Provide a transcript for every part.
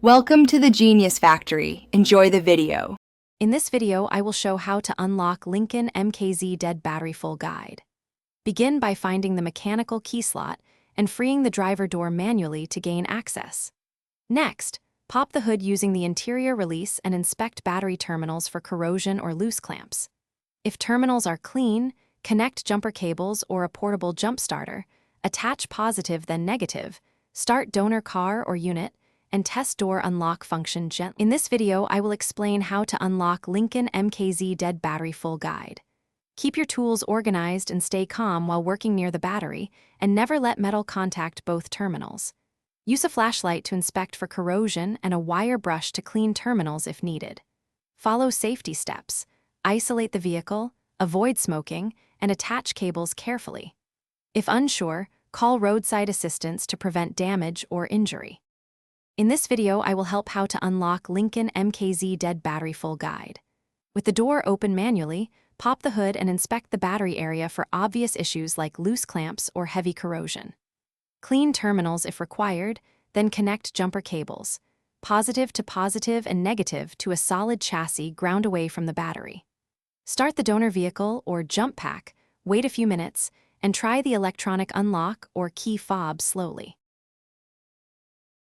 Welcome to the Genius Factory. Enjoy the video. In this video, I will show how to unlock Lincoln MKZ dead battery full guide. Begin by finding the mechanical key slot and freeing the driver door manually to gain access. Next, pop the hood using the interior release and inspect battery terminals for corrosion or loose clamps. If terminals are clean, connect jumper cables or a portable jump starter, attach positive then negative, start donor car or unit, and test door unlock function gently. In this video, I will explain how to unlock Lincoln MKZ dead battery full guide. Keep your tools organized and stay calm while working near the battery, and never let metal contact both terminals. Use a flashlight to inspect for corrosion and a wire brush to clean terminals if needed. Follow safety steps. Isolate the vehicle, avoid smoking, and attach cables carefully. If unsure, call roadside assistance to prevent damage or injury. In this video, I will help how to unlock Lincoln MKZ dead battery full guide. With the door open manually, pop the hood and inspect the battery area for obvious issues like loose clamps or heavy corrosion. Clean terminals if required, then connect jumper cables, positive to positive and negative to a solid chassis ground away from the battery. Start the donor vehicle or jump pack, wait a few minutes, and try the electronic unlock or key fob slowly.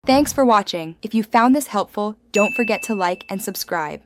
Thanks for watching. If you found this helpful, don't forget to like and subscribe.